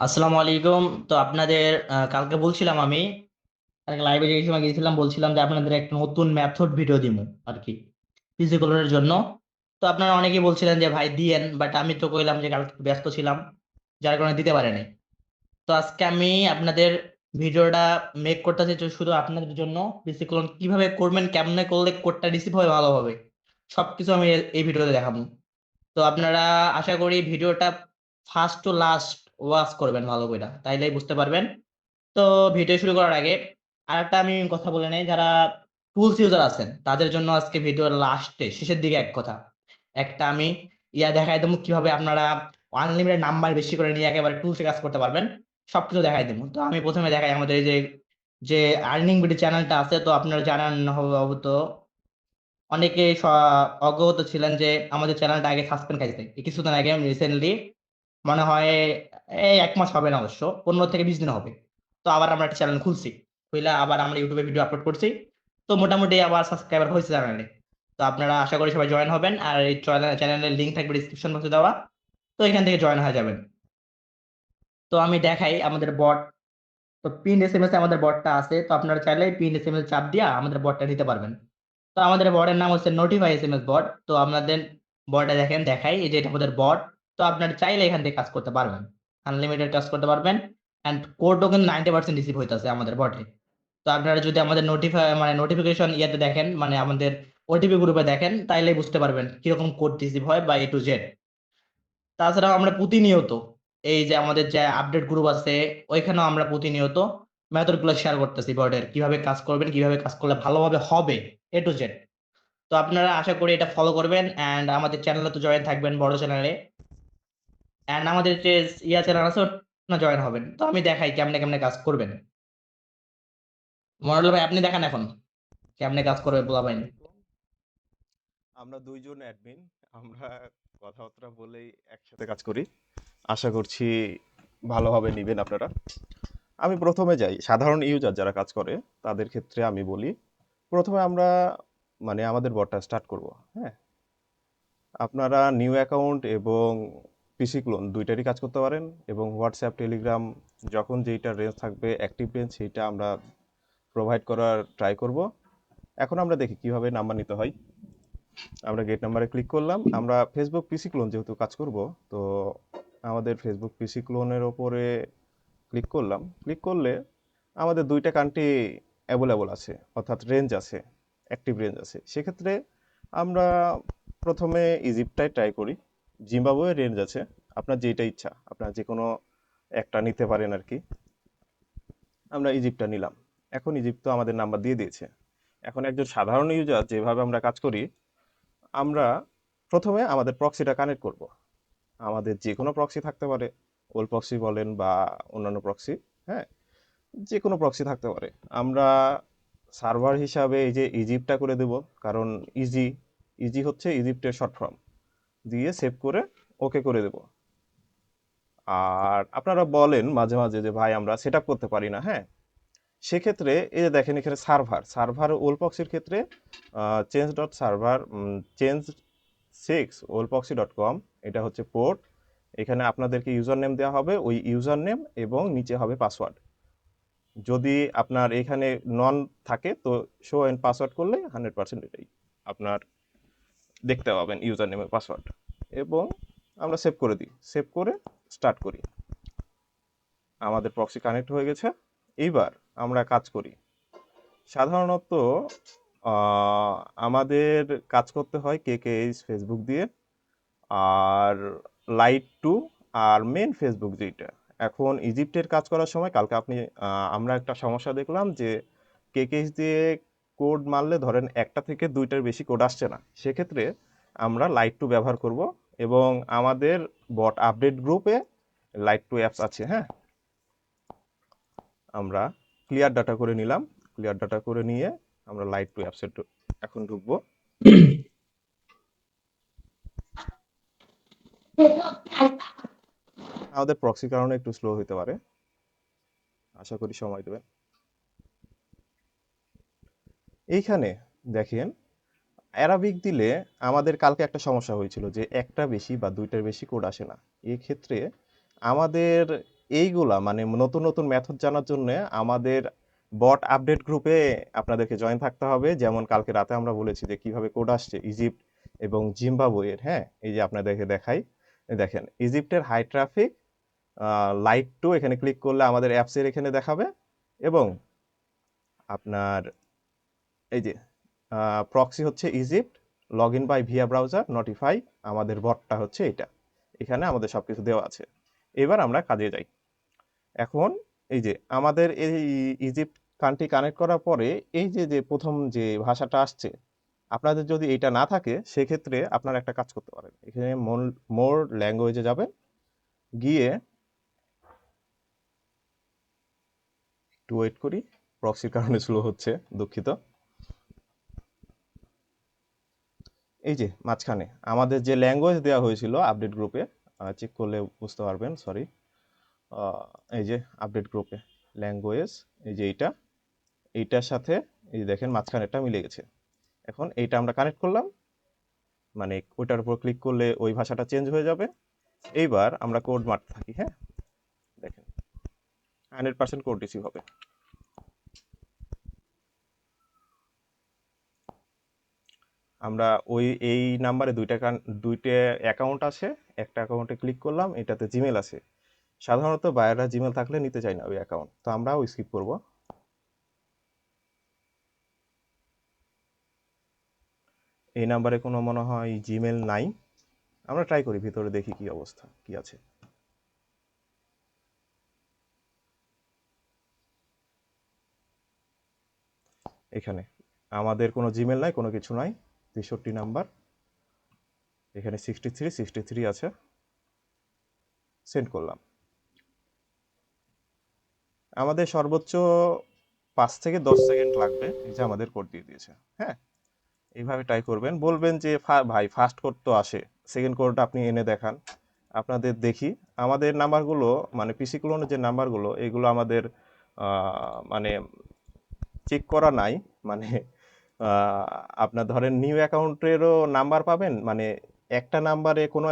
আসসালামু আলাইকুম। তো আপনাদের কালকে বলছিলাম আমি লাইভে যে সময় গিয়েছিলাম বলছিলাম যে আপনাদের একটা নতুন মেথড ভিডিও দিমু আর কি ফিজিক্যালের জন্য। তো আপনারা অনেকেই বলছিলেন যে ভাই দিয়েন, বাট আমি তো কইলাম যে কালকে একটু ব্যস্ত ছিলাম, যার কারণে দিতে পারেনি। তো আজকে আমি আপনাদের ভিডিওটা মেক করতেছি শুধু আপনাদের জন্য। ফিজিক্যাল কিভাবে করবেন, কেমনে করলে কোডটা রিসিভ হবে ভালো হবে, সবকিছু আমি এই ভিডিওতে দেখাবো। তো আপনারা আশা করি ভিডিওটা ফার্স্ট টু লাস্ট ওয়াচ করবেন ভালো করে, তাইলেই বুঝতে পারবেন। তো ভিডিও শুরু করার আগে আরেকটা আমি কথা বলে নেই, যারা টুলস ইউজার আছেন তাদের জন্য আজকে ভিডিওর লাস্টে শেষের দিকে এক কথা একটা আমি দেখাই দেবো কিভাবে আপনারা আনলিমিটেড নাম্বার বেশি করে নিয়ে একেবারে টুলসে কাজ করতে পারবেন। সবকিছু দেখাই দেবো। তো আমি প্রথমে দেখাই আমাদের এই যে যে আর্নিং বিডি চ্যানেলটা আছে। তো আপনারা জানান হবে তো অনেকে অবগত ছিলেন যে আমাদের চ্যানেলটা আগে সাসপেন্ড খাইছে এই কিছুদিন আগে, রিসেন্টলি মনে হয় এই 1 মাস হবে না, অবশ্য 15 থেকে 20 দিন হবে। তো আবার আমরা একটা চ্যানেল খুলছি, খুলে আবার আমরা ইউটিউবে ভিডিও আপলোড করছি। তো মোটামুটি আবার সাবস্ক্রাইবার হয়েছে চ্যানেলে। তো আপনারা আশা করি সবাই জয়েন হবেন, আর এই চ্যানেলের লিঙ্ক থাকবে ডিসক্রিপশন বক্সে দেওয়া। তো এখান থেকে জয়েন হয়ে যাবেন। তো আমি দেখাই আমাদের বট। তো পিন এসএমএস এ আমাদের বটটা আছে, তো আপনারা চাইলে পিন এসএমএস চাপ দিয়া আমাদের বটটা নিতে পারবেন। তো আমাদের বটের নাম হচ্ছে নোটিফাই এসএমএস বট। তো আপনাদের বটে দেখেন দেখাই, এই যে এটা আমাদের বট। তো আপনারা চাইলে এখান থেকে কাজ করতে পারবেন, আনলিমিটেড কাজ করতে পারবেন। এন্ড কোডও কিন্তু 90% রিসিভ হইতেছে আমাদের বটে। তো আপনারা যদি আমাদের নোটিফিকেশন ইয়েতে দেখেন, মানে আমাদের ওটিপি গ্রুপে দেখেন, তাইলে বুঝতে পারবেন কিরকম কোড রিসিভ হয় বা A to Z। তাছাড়াও আমরা প্রতিনিয়ত এই যে আমাদের যে আপডেট গ্রুপ আছে, ওইখানেও আমরা প্রতিনিয়ত মেথড গুলো শেয়ার করতেছি বোর্ডের, কিভাবে কাজ করবেন, কিভাবে কাজ করলে ভালোভাবে হবে, A to Z। তো আপনারা আশা করি এটা ফলো করবেন এন্ড আমাদের চ্যানেলে তো জয়েন থাকবেন, বড় চ্যানেলে। এন্ড আমাদের যে চ্যানেল আছে ওটা জয়েন হবেন। তো আমি দেখাই কেমনে কেমনে কাজ করবেন। মনোল ভাই আপনি দেখান এখন কেমনে কাজ করবে বলা আসসালামু পাইনি। আলাইকুম। আমরা দুইজন অ্যাডমিন। আমরা কথাবার্তা বলেই একসাথে কাজ করি। আশা করছি ভালোভাবে নিবেন আপনারা। আমি প্রথমে যাই সাধারণ ইউজার যারা কাজ করে তাদের ক্ষেত্রে আমি বলি, প্রথমে আমরা আমাদের বটটা স্টার্ট করব। হ্যাঁ, আপনারা নিউ অ্যাকাউন্ট এবং পিসি ক্লোন দুইটারই কাজ করতে পারেন, এবং হোয়াটসঅ্যাপ টেলিগ্রাম যখন যেইটা রেঞ্জ থাকবে অ্যাক্টিভ রেঞ্জ সেইটা আমরা প্রোভাইড করার ট্রাই করব। এখন আমরা দেখি কিভাবে নাম্বার নিতে হয়। আমরা গেট নাম্বারে ক্লিক করলাম। আমরা ফেসবুক পিসি ক্লোন যেহেতু কাজ করব, তো আমাদের ফেসবুক পিসি ক্লোনের ওপরে ক্লিক করলাম। ক্লিক করলে আমাদের দুইটা কান্ট্রি অ্যাভেলেবল আছে, অর্থাৎ রেঞ্জ আছে, অ্যাক্টিভ রেঞ্জ আছে। সেক্ষেত্রে আমরা প্রথমে ইজিপ্টটাই ট্রাই করি। জিম্বাবুয়ে রেঞ্জ আছে, আপনার যেটা ইচ্ছা আপনার যে কোনো একটা নিতে পারেন আর কি। আমরা ইজিপ্টটা নিলাম। এখন ইজিপ্ট তো আমাদের নাম্বার দিয়ে দিয়েছে। এখন একজন সাধারণ ইউজার যেভাবে আমরা কাজ করি, আমরা প্রথমে আমাদের প্রক্সিটা কানেক্ট করব। আমাদের যে কোনো প্রক্সি থাকতে পারে, ওল্ড প্রক্সি বলেন বা অন্যান্য প্রক্সি। হ্যাঁ, যে কোনো প্রক্সি থাকতে পারে। আমরা সার্ভার হিসাবে এই যে ইজিপ্টটা করে দেব, কারণ ইজি ইজি হচ্ছে ইজিপ্টের শর্ট ফর্ম, দিয়ে সেভ করে ওকে করে দেব। আর আপনারা বলেন মাঝে মাঝে যে ভাই আমরা সেট আপ করতে পারি না। হ্যাঁ, সেক্ষেত্রে এই যে দেখেন এখানে সার্ভার ওল্ড প্রক্সির ক্ষেত্রে চেঞ্জ.সার্ভার চেঞ্জ 6 ওলপক্সি.com, এটা হচ্ছে পোর্ট। এখানে আপনাদেরকে ইউজার নেম দেওয়া হবে, ওই ইউজার নেম এবং নিচে হবে পাসওয়ার্ড। যদি আপনার এখানে নন থাকে তো শো এন্ড পাসওয়ার্ড করলে 100% এটাই আপনার দেখতে পাবেন ইউজার নেমের পাসওয়ার্ড। এবং আমরা সেভ করে দিই, সেভ করে স্টার্ট করি। আমাদের প্রক্সি কানেক্ট হয়ে গেছে। এইবার আমরা কাজ করি। সাধারণত আহ, আমাদের কাজ করতে হয় KKH ফেসবুক দিয়ে, আর light to, R main Facebook যেটা। এখন ইজিপ্টের কাজ করার সময় কালকে আমরা একটা সমস্যা দেখলাম যে কেকেএস দিয়ে কোড মারলে ধরেন একটা থেকে দুইটার বেশি কোড আসছে না। সেক্ষেত্রে আমরা লাইট টু ব্যবহার করব, এবং আমাদের বট আপডেট গ্রুপে লাইট টু অ্যাপস আছে। হ্যাঁ, আমরা ক্লিয়ার ডাটা করে নিলাম। ক্লিয়ার ডাটা করে নিয়ে আমরা লাইট টু অ্যাপসে এখন ঢুকবো। আমাদের প্রক্সির কারণে একটু স্লো হতে পারে, আশা করি সময় দেবেন। এইখানে দেখেন অ্যারাবিক দিলে আমাদের কালকে একটা সমস্যা হয়েছিল যে একটা বেশি বা দুইটার বেশি কোড আসে না। এই ক্ষেত্রে আমাদের এইগুলা মানে নতুন নতুন মেথড জানার জন্য আমাদের বট আপডেট গ্রুপে আপনাদেরকে জয়েন থাকতে হবে। যেমন কালকে রাতে আমরা বলেছি যে কিভাবে কোড আসছে ইজিপ্ট এবং জিম্বাবুয়ের। হ্যাঁ, এই যে আপনাদেরকে দেখাই, এই দেখেন ইজিপ্টের হাই ট্রাফিক লাইট টু, এখানে ক্লিক করলে আমাদের অ্যাপসের এখানে দেখাবে। এবং আপনার এই যে প্রক্সি হচ্ছে Egypt, log in by via browser, notify আমাদের বটটা হচ্ছে এটা। এখানে আমাদের সবকিছু দেওয়া আছে। এবার আমরা কাজে যাই। এখন এই যে আমাদের এই ইজিপ্ট কান্ট্রি কানেক্ট করার পরে এই যে যে প্রথম যে ভাষাটা আসছে, আপনাদের যদি এটা না থাকে সেক্ষেত্রে আপনারা একটা কাজ করতে পারেন। এখানে মোর ল্যাঙ্গুয়েজে যাবেন, গিয়ে একটু ওয়েট করি, প্রক্সির কারণে স্লো হচ্ছে, দুঃখিত। এই যে মাঝখানে আমাদের যে ল্যাঙ্গুয়েজ দেওয়া হয়েছিল আপডেট গ্রুপে, চেক করলে বুঝতে পারবেন, সরি, এই যে আপডেট গ্রুপে ল্যাঙ্গুয়েজ, এই যে এইটার সাথে এই যে দেখেন মাঝখানেরটা মিলে গেছে। এখন এইটা আমরা কানেক্ট করলাম, মানে ওইটার উপর ক্লিক করলে ওই ভাষাটা চেঞ্জ হয়ে যাবে। এইবার আমরা কোড মারতে থাকি। হ্যাঁ, দেখেন 100% কোড রিসিভ হবে। আমরা এই নাম্বারে দুইটা অ্যাকাউন্ট আছে, একটা অ্যাকাউন্টে ক্লিক করলাম, এটাতে জিমেল আছে। সাধারণত বায়াররা জিমেল থাকলে নিতে চায় না ওই অ্যাকাউন্ট, তো আমরাও স্কিপ করব। এই নাম্বারে কোনো মনে হয় জিমেল নাই, আমরা ট্রাই করি ভিতরে, দেখি কি অবস্থা কি আছে। এখানে আমাদের কোনো জিমেল নাই, কোনো কিছু নাই। 63 নাম্বার, এখানে 63 আছে, সেন্ড করলাম। আমাদের সর্বোচ্চ 5 থেকে 10 সেকেন্ড লাগবে, এই যে আমাদের কোড দিয়ে দিয়েছে। হ্যাঁ, এইভাবে ট্রাই করবেন, বলবেন যে ভাই ফার্স্ট কোড তো আসে, সেকেন্ড কোডটা আপনি এনে দেখান। আপনাদের দেখি আমাদের নাম্বারগুলো, মানে পিসি ক্লোনের যে নাম্বারগুলো, এগুলো আমাদের মানে চেক করা নাই। মানে আহ, আপনার ধরেন নিউ অ্যাকাউন্টেরও নাম্বার পাবেন, মানে একটা নাম্বারে কোনো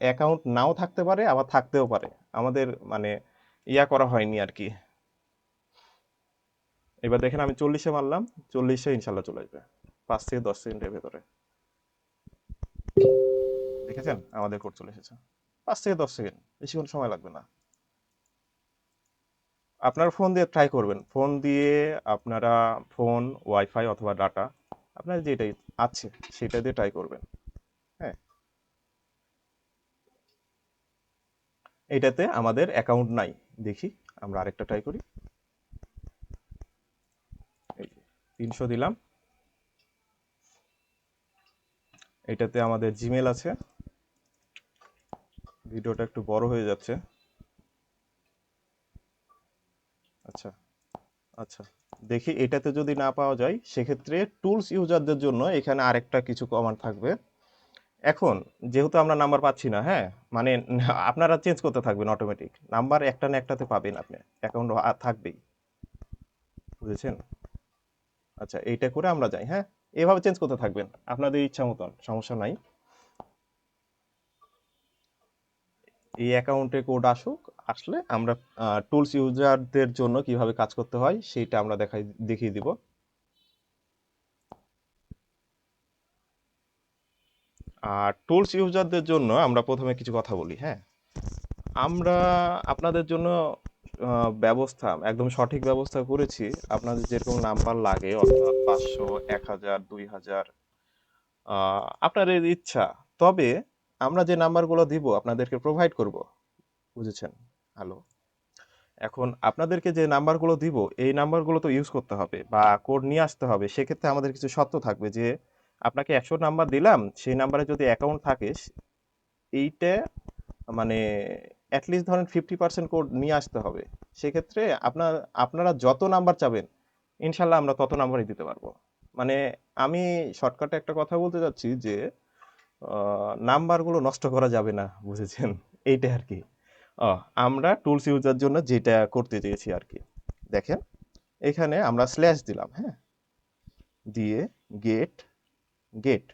অ্যাকাউন্ট নাও থাকতে পারে, আবার থাকতেও পারে। আমাদের মানে ইয়া করা হয়নি আর কি। এবার দেখেন আমি 40-এ মারলাম, 40-এ ইনশাল্লাহ চলে আসবে 5 থেকে 10 সেকেন্ডের ভেতরে। দেখেছেন আমাদের কোড চলে এসেছে, 5 থেকে 10 সেকেন্ড, বেশিক্ষণ সময় লাগবে না। আপনারা ফোন দিয়ে ট্রাই করবেন, ফোন দিয়ে আপনারা ফোন, ওয়াইফাই অথবা ডাটা, আপনার যেটাই আছে সেটা দিয়ে ট্রাই করবেন। হ্যাঁ, এইটাতে আমাদের অ্যাকাউন্ট নাই, দেখি আমরা আরেকটা ট্রাই করি। এই যে 300 দিলাম, এটাতে আমাদের জিমেল আছে। ভিডিওটা একটু বড় হয়ে যাচ্ছে। আচ্ছা আচ্ছা, দেখি এটাতে যদি না পাওয়া যায় সেক্ষেত্রে টুলস ইউজারদের জন্য এখানে আরেকটা কিছু কমান্ড থাকবে। এখন যেহেতু আমরা নাম্বার পাচ্ছি না, হ্যাঁ, মানে আপনারা চেঞ্জ করতে থাকবেন অটোমেটিক, নাম্বার একটা না একটাতে পাবেন আপনি, অ্যাকাউন্ট থাকবেই, বুঝেছেন? আচ্ছা, এইটা করে আমরা যাই। হ্যাঁ, এভাবে চেঞ্জ করতে থাকবেন আপনাদের ইচ্ছা মতন, সমস্যা নাই। এই অ্যাকাউন্টে কোড আসুক, আসলে আমরা টুলস ইউজারদের জন্য কিভাবে কাজ করতে হয় সেইটা আমরা দেখিয়ে দিব। আর টুলস ইউজারদের জন্য আমরা প্রথমে কিছু কথা বলি। হ্যাঁ, আমরা আপনাদের জন্য ব্যবস্থা, একদম সঠিক ব্যবস্থা করেছি। আপনাদের যেরকম নাম্বার লাগে, অর্থাৎ 500, 1000, 2000, আপনাদের ইচ্ছা। তবে আমরা যে নাম্বারগুলো দিব আপনাদেরকে প্রোভাইড করব, বুঝেছেন? হ্যালো, এখন আপনাদেরকে যে নাম্বারগুলো দিব এই নাম্বারগুলো তো ইউজ করতে হবে বা কোড নিয়ে আসতে হবে। সেক্ষেত্রে আমাদের কিছু শর্ত থাকবে যে আপনাকে 100 নাম্বার দিলাম, সেই নাম্বারে যদি অ্যাকাউন্ট থাকে, এইটা মানে অ্যাটলিস্ট ধরেন 50% কোড নিয়ে আসতে হবে। সেক্ষেত্রে আপনারা যত নাম্বার চাবেন ইনশাল্লাহ আমরা তত নাম্বারই দিতে পারবো। মানে আমি শর্টকাটে একটা কথা বলতে চাচ্ছি যে নাম্বারগুলো নষ্ট করা যাবে না, বুঝেছেন? এইটাই আর কি। আমরা টুলস ইউজার জন্য যেটা করতে চেয়েছি আর কি, দেখেন এখানে আমরা স্ল্যাশ দিলাম। হ্যাঁ, দিয়ে গেট গেট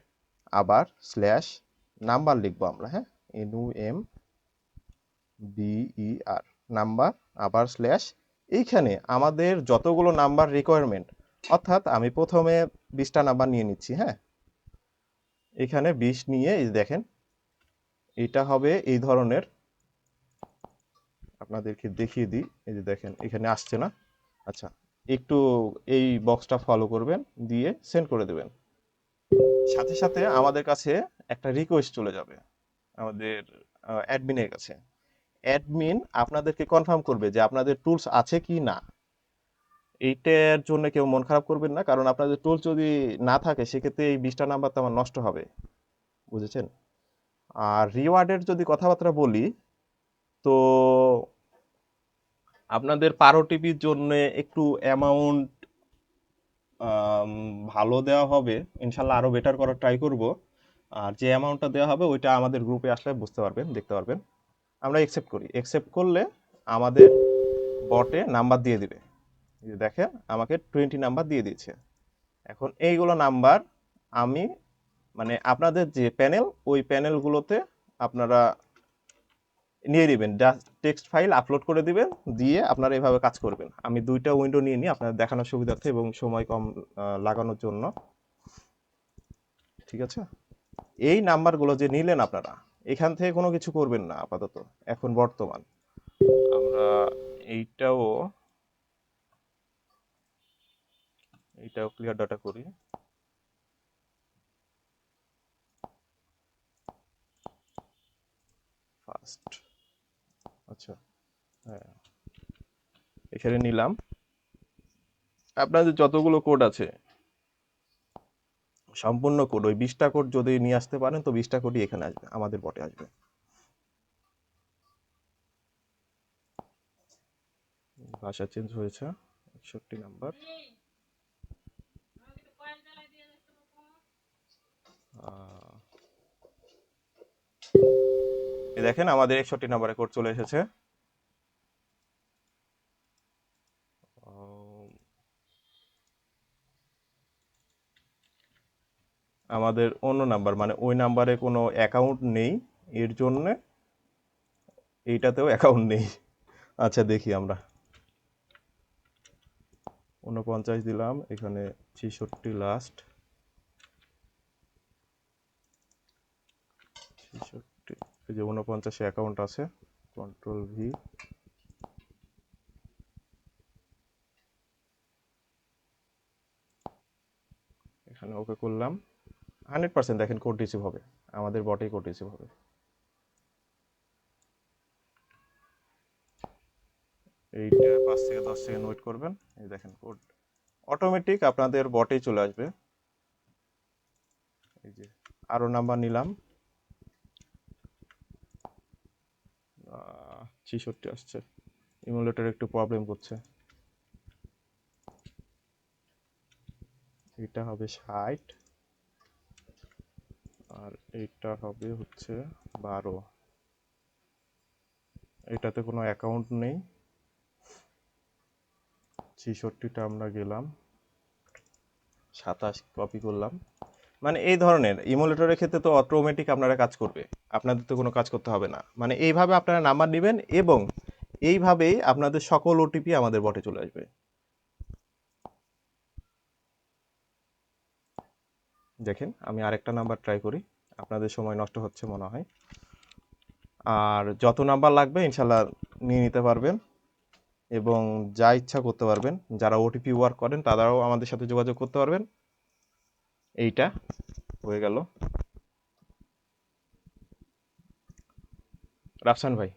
আবার স্ল্যাশ নাম্বার লিখবো আমরা। হ্যাঁ, NUMBER, নাম্বার আবার স্ল্যাশ, এইখানে আমাদের যতগুলো নাম্বার রিকোয়ারমেন্ট, অর্থাৎ আমি প্রথমে 20টা নাম্বার নিয়ে নিচ্ছি। হ্যাঁ, এখানে 20 নিয়ে এই যে দেখেন এটা হবে এই ধরনের, আপনাদেরকে দেখিয়ে দিই। এই যে দেখেন এখানে আসছে না? আচ্ছা, একটু এই বক্সটা ফলো করবেন, দিয়ে সেন্ড করে দেবেন। সাথে সাথে আমাদের কাছে একটা রিকোয়েস্ট চলে যাবে আমাদের অ্যাডমিনের কাছে। অ্যাডমিন আপনাদেরকে কনফার্ম করবে যে আপনাদের টুলস আছে কি না। এইটার জন্য কেউ মন খারাপ করবেন না, কারণ আপনাদের টুলস যদি না থাকে সেক্ষেত্রে এই 20টা নাম্বার তো আমার নষ্ট হবে, বুঝেছেন? আর রিওয়ার্ডের যদি কথাবার্তা বলি, তো আপনাদের পার ওটিপির জন্য একটু অ্যামাউন্ট ভালো দেওয়া হবে, ইনশাল্লাহ আরো বেটার করার ট্রাই করব। আর যে অ্যামাউন্টটা দেওয়া হবে ওইটা আমাদের গ্রুপে আসলে বুঝতে পারবেন, দেখতে পারবেন। আমরা একসেপ্ট করি, একসেপ্ট করলে আমাদের বটে নাম্বার দিয়ে দিবে। এই যে দেখেন আমাকে 20 নাম্বার দিয়ে দিয়েছে। এখন এইগুলো নাম্বার আমি, মানে আপনাদের যে প্যানেল, ওই প্যানেলগুলোতে আপনারা নিয়ে নেবেন, জাস্ট টেক্সট ফাইল আপলোড করে দিবেন, দিয়ে আপনারা এভাবে কাজ করবেন। আমি 2টা উইন্ডো নিয়ে নিই আপনাদের দেখানোর সুবিধার্থে এবং সময় কম লাগানোর জন্য। ঠিক আছে, এই নাম্বারগুলো যে নিলেন আপনারা, এখান থেকে কোনো কিছু করবেন না আপাতত এখন বর্তমান। আমরা এইটাও এইটাও ক্লিয়ার ডাটা করি। ফার্স্ট, আচ্ছা, হ্যাঁ, এখানে নিলাম। আপনাদের যতগুলো কোড আছে সম্পূর্ণ কোড, ওই 20টা কোড যদি নিয়ে আসতে পারেন তো 20টা কোডই এখানে আসবে, আমাদের বটে আসবে। ভাষা চেঞ্জ হয়েছে, 61 নাম্বার। এই দেখেন আমাদের 61 নাম্বারে কোড চলে এসেছে। আহ, আমাদের অন্য নাম্বার, মানে ওই নাম্বারে কোনো অ্যাকাউন্ট নেই, এর জন্য এইটাতেও অ্যাকাউন্ট নেই। আচ্ছা দেখি আমরা 49 দিলাম, এখানে 66 লাস্ট, 66, এই যে 49 অ্যাকাউন্ট আছে, কন্ট্রোল ভি। এখানে ওকে করলাম। 100% দেখেন কোড রিসিভ হবে, আমাদের বটেই কোড রিসিভ হবে। এইটা 5 থেকে 10 সেকেন্ড ওয়েট করবেন। এই দেখেন কোড অটোমেটিক আপনাদের বটেই চলে আসবে। এই যে আরো নাম্বার নিলাম, 66 আসছে, ইমুলেটর একটু প্রবলেম করছে। এটা হবে 60, আর এইটা হবে হচ্ছে 12। এটাতে কোনো অ্যাকাউন্ট নেই, 66টা আমরা গেলাম, 27 কপি করলাম। মানে এই ধরনের ইমুলেটরের ক্ষেত্রে তো অটোমেটিক আপনারা কাজ করবে, আপনাদের তো কোনো কাজ করতে হবে না। মানে এইভাবে আপনারা নাম্বার নেবেন এবং এইভাবেই আপনাদের সকল ওটিপি আমাদের বটে চলে আসবে। দেখেন আমি আরেকটা নাম্বার ট্রাই করি, আপনাদের সময় নষ্ট হচ্ছে মনে হয়। আর যত নাম্বার লাগবে ইনশাল্লাহ নিয়ে নিতে পারবেন এবং যা ইচ্ছা করতে পারবেন। যারা ওটিপি ওয়ার্ক করেন তারাও আমাদের সাথে যোগাযোগ করতে পারবেন। এইটা হয়ে গেল। রাফসান ভাই,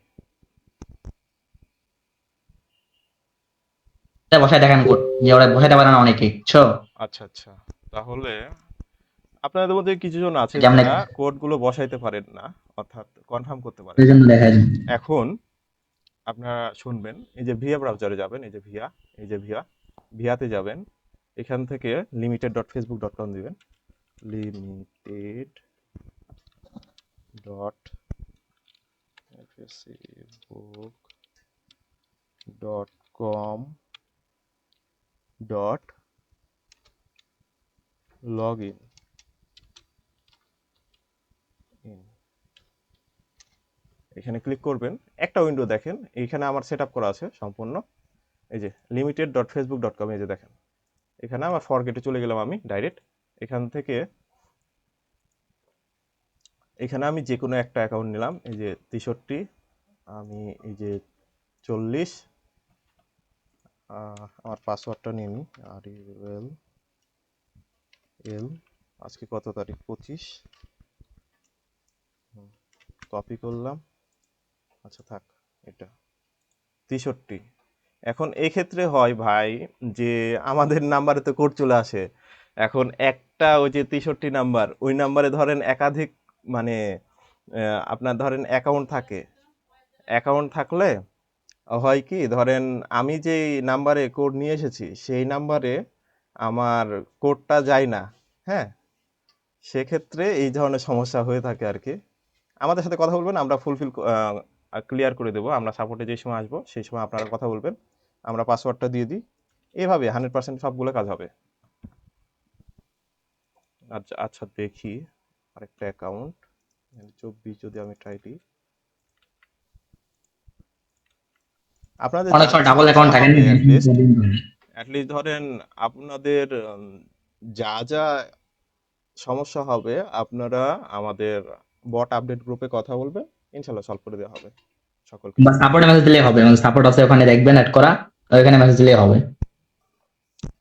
এটা বসায় দেখান কোড, যে ওরা বসাইতে পারে না অনেকে, বুঝছো? আচ্ছা আচ্ছা, তাহলে আপনাদের মধ্যে কিছু জন আছেন যেমন যারা কোডগুলো বসাইতে পারেন না, অর্থাৎ কনফার্ম করতে পারেন এই না। জন্য দেখায়। এখন আপনারা শুনবেন, এই যে ভিয়া ব্রাউজারে যাবেন, এই যে ভিয়া, এই যে ভিয়া, ভিয়াতে যাবেন, এখান থেকে limited.facebook.com দিবেন, limited.facebook.com.login এখানে ক্লিক করবেন, একটা উইন্ডো দেখেন, এইখানে আমার সেট আপ করা আছে সম্পূর্ণ। এই যে limited.facebook.com, এই যে দেখেন এখানে আমার ফরগেটে চলে গেলাম আমি ডাইরেক্ট। এখান থেকে এখানে আমি যে কোনো একটা অ্যাকাউন্ট নিলাম, এই যে 63, আমি এই যে 40, আমার পাসওয়ার্ডটা নিয়ে নিই, RUL, আজকে কত তারিখ, 25, কপি করলাম, আচ্ছা থাক, এটা 63। এখন এই ক্ষেত্রে হয় ভাই যে আমাদের নাম্বারে তো কোড চলে আসে। এখন একটা ওই যে 63 নাম্বার, ওই নাম্বারে ধরেন একাধিক মানে আপনার ধরেন অ্যাকাউন্ট থাকে, অ্যাকাউন্ট থাকলে হয় কি, ধরেন আমি যেই নাম্বারে কোড নিয়ে এসেছি সেই নাম্বারে আমার কোডটা যায় না, হ্যাঁ, সেক্ষেত্রে এই ধরনের সমস্যা হয়ে থাকে আর কি। আমাদের সাথে কথা বলবেন, আমরা ফুলফিল ক্লিয়ার করে দেবো। আমরা সাপোর্টে যে সময় আসবো সেই সময় আপনারা কথা বলবেন, আমরা পাসওয়ার্ডটা দিয়ে দিই, এভাবে 100% সবগুলো কাজ হবে। আচ্ছা আচ্ছা, দেখি আরেকটা অ্যাকাউন্ট 24 যদি আমি ট্রাই দিই, আপনাদের অনেক যা যা সময় ডাবল সমস্যা অ্যাকাউন্ট থাকে হবে না? অ্যাটলিস্ট ধরেন আপনাদের যা যা সমস্যা হবে আপনারা আমাদের বট আপডেট গ্রুপে কথা বলবেন, ইনশাল্লাহ সলভ করে দেওয়া হবে সকল বা কিছু। সাপোর্টে মেসেজ দিলেই হবে, সাপোর্ট আছে ওখানে দেখবেন অ্যাড করা, ওখানে মেসেজ দিলেই হবে।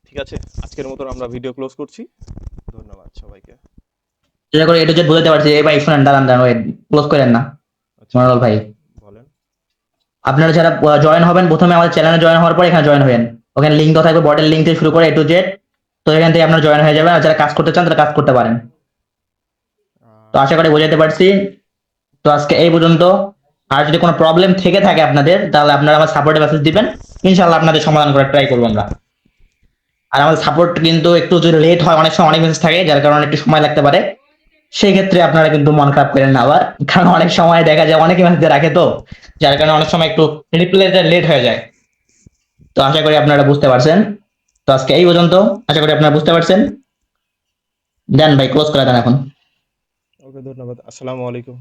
ঠিক আছে, আজকের মতো আমরা ভিডিও ক্লোজ করছি, ধন্যবাদ সবাইকে। চেষ্টা করে এটা যে বুঝাতে পারছি। এই ভাই শুনেন, দাঁড়ান দাঁড়ান, ওয়েট, ক্লোজ করেন না আচ্ছা মনোরল ভাই। বলেন। আপনারা যারা জয়েন হবেন, প্রথমে আমাদের চ্যানেলে জয়েন হওয়ার পর এখানে জয়েন হবেন। ওখানে লিঙ্ক দেওয়া থাকবে, বটের লিঙ্ক থেকে শুরু করে A to Z। তো এখান থেকে আপনারা জয়েন হয়ে যাবেন, আর যারা কাজ করতে চান তারা কাজ করতে পারেন। তো আশা করি বোঝাতে পারছি। তো আজকে এই পর্যন্ত। আর যদি কোনো প্রবলেম থেকে থাকে আপনাদের, তাহলে আপনারা আমার সাপোর্টে মেসেজ দিবেন, ইনশাআল্লাহ আপনাদের সমাধান করার ট্রাই করবো আমরা। আর আমাদের সাপোর্ট কিন্তু একটু যদি লেট হয়, অনেক সময় অনেক মেসেজ থাকে যার কারণে একটু সময় লাগতে পারে, সেই ক্ষেত্রে আপনারা কিন্তু মন খারাপ করেন না আবার, কারণ অনেক সময় দেখা যায় অনেকে মেসেজ রাখে, তো যার কারণে অনেক সময় একটু রিপ্লাইটা লেট হয়ে যায়। তো আশা করি আপনারা বুঝতে পারছেন। তো আজকে এই পর্যন্ত, আশা করি আপনারা বুঝতে পারছেন। দেন ভাই, ক্লোজ করে দেন এখন। ওকে, ধন্যবাদ, আসসালামু আলাইকুম।